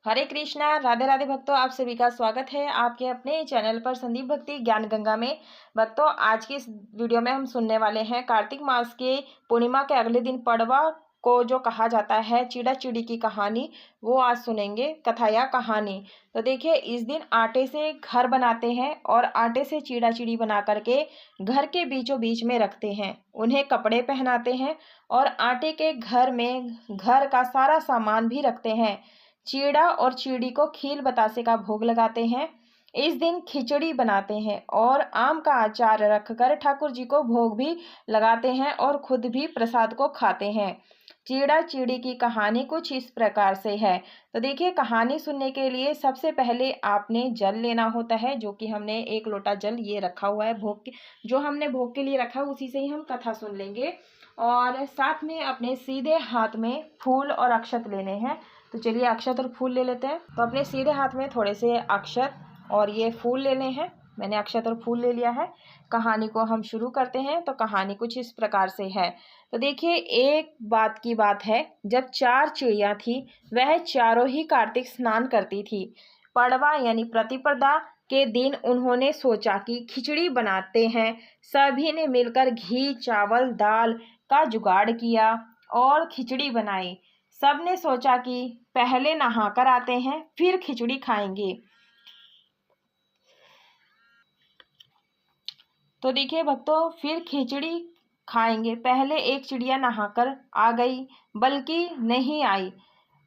हरे कृष्णा, राधे राधे भक्तों, आप सभी का स्वागत है आपके अपने चैनल पर संदीप भक्ति ज्ञान गंगा में। भक्तों, आज की इस वीडियो में हम सुनने वाले हैं कार्तिक मास के पूर्णिमा के अगले दिन पड़वा को जो कहा जाता है चिड़ा चिड़ी की कहानी, वो आज सुनेंगे कथा या कहानी। तो देखिए, इस दिन आटे से घर बनाते हैं और आटे से चिड़ा चिड़ी बना करके घर के बीचों बीच में रखते हैं। उन्हें कपड़े पहनाते हैं और आटे के घर में घर का सारा सामान भी रखते हैं। चीड़ा और चीड़ी को खील बतासे का भोग लगाते हैं। इस दिन खिचड़ी बनाते हैं और आम का अचार रखकर ठाकुर जी को भोग भी लगाते हैं और खुद भी प्रसाद को खाते हैं। चीड़ा चिड़ी की कहानी कुछ इस प्रकार से है। तो देखिए, कहानी सुनने के लिए सबसे पहले आपने जल लेना होता है, जो कि हमने 1 लोटा जल ये रखा हुआ है भोग के, जो हमने भोग के लिए रखा है उसी से ही हम कथा सुन लेंगे। और साथ में अपने सीधे हाथ में फूल और अक्षत लेने हैं। तो चलिए, अक्षत और फूल ले लेते हैं। तो अपने सीधे हाथ में थोड़े से अक्षत और ये फूल लेने हैं। मैंने अक्षत और फूल ले लिया है। कहानी को हम शुरू करते हैं। तो कहानी कुछ इस प्रकार से है। तो देखिए, एक बात की बात है, जब 4 चिड़िया थी, वह चारों ही कार्तिक स्नान करती थी। पड़वा यानी प्रतिपदा के दिन उन्होंने सोचा कि खिचड़ी बनाते हैं। सभी ने मिलकर घी, चावल, दाल का जुगाड़ किया और खिचड़ी बनाई। सबने सोचा कि पहले नहाकर आते हैं, फिर खिचड़ी खाएंगे। तो देखिए भक्तों, फिर खिचड़ी खाएंगे। पहले एक चिड़िया नहाकर आ गई, बल्कि नहीं आई,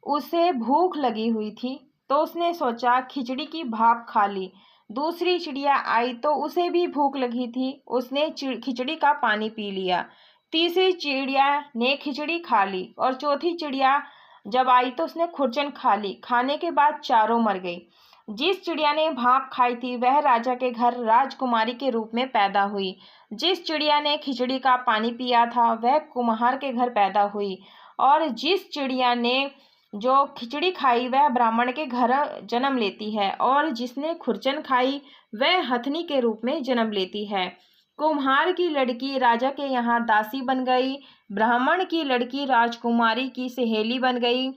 उसे भूख लगी हुई थी, तो उसने सोचा खिचड़ी की भाप खा ली। दूसरी चिड़िया आई तो उसे भी भूख लगी थी, उसने खिचड़ी का पानी पी लिया। तीसरी चिड़िया ने खिचड़ी खा ली और चौथी चिड़िया जब आई तो उसने खुरचन खा ली। खाने के बाद चारों मर गई। जिस चिड़िया ने भाप खाई थी वह राजा के घर राजकुमारी के रूप में पैदा हुई। जिस चिड़िया ने खिचड़ी का पानी पिया था वह कुम्हार के घर पैदा हुई। और जिस चिड़िया ने जो खिचड़ी खाई वह ब्राह्मण के घर जन्म लेती है। और जिसने खुरचन खाई वह हथनी के रूप में जन्म लेती है। कुम्हार की लड़की राजा के यहाँ दासी बन गई। ब्राह्मण की लड़की राजकुमारी की सहेली बन गई।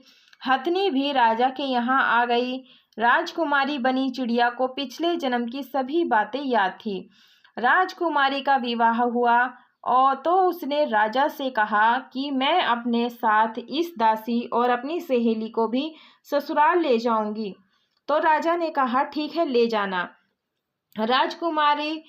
हथनी भी राजा के यहाँ आ गई। राजकुमारी बनी चिड़िया को पिछले जन्म की सभी बातें याद थी। राजकुमारी का विवाह हुआ और तो उसने राजा से कहा कि मैं अपने साथ इस दासी और अपनी सहेली को भी ससुराल ले जाऊंगी। तो राजा ने कहा, ठीक है, ले जाना। राजकुमारी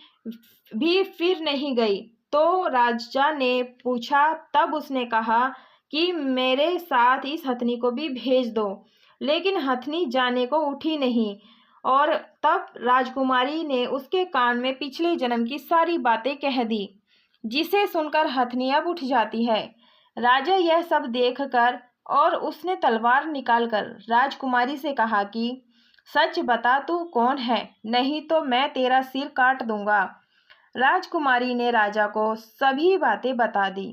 भी फिर नहीं गई। तो राजा ने पूछा, तब उसने कहा कि मेरे साथ इस हथनी को भी भेज दो। लेकिन हथनी जाने को उठी नहीं। और तब राजकुमारी ने उसके कान में पिछले जन्म की सारी बातें कह दी, जिसे सुनकर हथनी अब उठ जाती है। राजा यह सब देखकर और उसने तलवार निकालकर राजकुमारी से कहा कि सच बता, तू कौन है, नहीं तो मैं तेरा सिर काट दूंगा। राजकुमारी ने राजा को सभी बातें बता दी।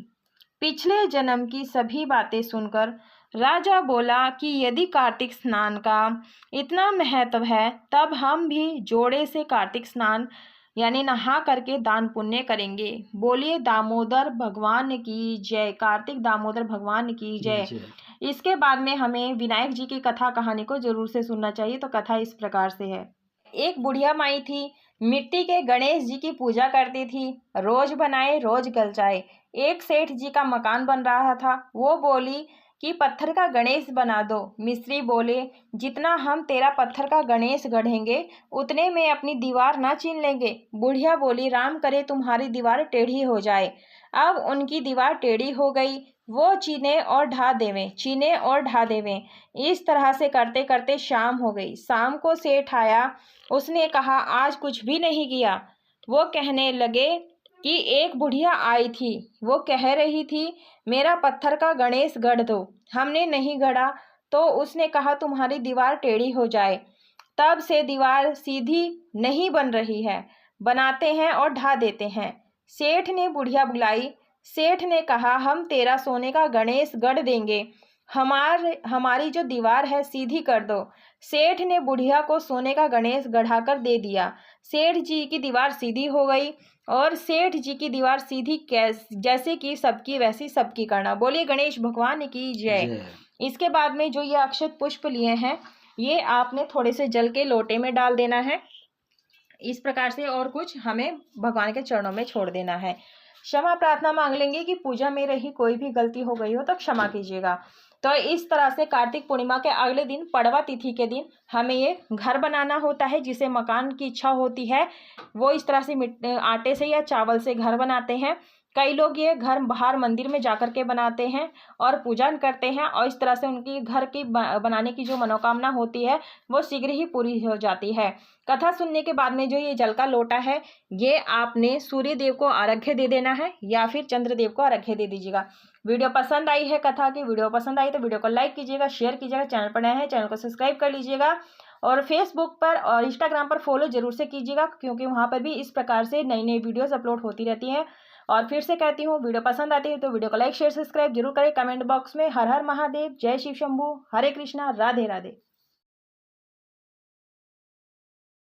पिछले जन्म की सभी बातें सुनकर राजा बोला कि यदि कार्तिक स्नान का इतना महत्व है, तब हम भी जोड़े से कार्तिक स्नान यानी नहा करके दान पुण्य करेंगे। बोलिए दामोदर भगवान की जय, कार्तिक दामोदर भगवान की जय। इसके बाद में हमें विनायक जी की कथा कहानी को जरूर से सुनना चाहिए। तो कथा इस प्रकार से है। एक बुढ़िया माई थी, मिट्टी के गणेश जी की पूजा करती थी। रोज बनाए रोज गल जाए। एक सेठ जी का मकान बन रहा था। वो बोली कि पत्थर का गणेश बना दो। मिस्त्री बोले, जितना हम तेरा पत्थर का गणेश गढ़ेंगे उतने में अपनी दीवार ना चीन लेंगे। बुढ़िया बोली, राम करे तुम्हारी दीवार टेढ़ी हो जाए। अब उनकी दीवार टेढ़ी हो गई। वो चीने और ढा देवें, चीने और ढा देवें। इस तरह से करते करते शाम हो गई। शाम को सेठ आया। उसने कहा, आज कुछ भी नहीं किया। वो कहने लगे कि एक बुढ़िया आई थी, वो कह रही थी मेरा पत्थर का गणेश गढ़ दो। हमने नहीं गढ़ा तो उसने कहा तुम्हारी दीवार टेढ़ी हो जाए। तब से दीवार सीधी नहीं बन रही है। बनाते हैं और ढा देते हैं। सेठ ने बुढ़िया बुलाई। सेठ ने कहा, हम तेरा सोने का गणेश गढ़ देंगे, हमारी जो दीवार है सीधी कर दो। सेठ ने बुढ़िया को सोने का गणेश गढ़ाकर दे दिया। सेठ जी की दीवार सीधी हो गई। और सेठ जी की दीवार सीधी जैसे कि सबकी वैसी सबकी करना। बोलिए गणेश भगवान की जय। इसके बाद में जो ये अक्षत पुष्प लिए हैं, ये आपने थोड़े से जल के लोटे में डाल देना है। इस प्रकार से और कुछ हमें भगवान के चरणों में छोड़ देना है। क्षमा प्रार्थना मांग लेंगे कि पूजा में रही कोई भी गलती हो गई हो तो क्षमा कीजिएगा। तो इस तरह से कार्तिक पूर्णिमा के अगले दिन पड़वा तिथि के दिन हमें ये घर बनाना होता है। जिसे मकान की इच्छा होती है वो इस तरह से आटे से या चावल से घर बनाते हैं। कई लोग ये घर बाहर मंदिर में जाकर के बनाते हैं और पूजन करते हैं, और इस तरह से उनकी घर की बनाने की जो मनोकामना होती है वो शीघ्र ही पूरी हो जाती है। कथा सुनने के बाद में जो ये जल का लोटा है ये आपने सूर्य देव को अर्घ्य दे देना है या फिर चंद्रदेव को अर्घ्य दे दीजिएगा। वीडियो पसंद आई है कथा की, वीडियो पसंद आई तो वीडियो को लाइक कीजिएगा, शेयर कीजिएगा, चैनल पर नया है चैनल को सब्सक्राइब कर लीजिएगा, और फेसबुक पर और इंस्टाग्राम पर फॉलो जरूर से कीजिएगा, क्योंकि वहाँ पर भी इस प्रकार से नई नई वीडियोस अपलोड होती रहती हैं। और फिर से कहती हूँ, वीडियो पसंद आती है तो वीडियो को लाइक शेयर सब्सक्राइब जरूर करें। कमेंट बॉक्स में हर हर महादेव, जय शिव शंभू, हरे कृष्णा, राधे राधे।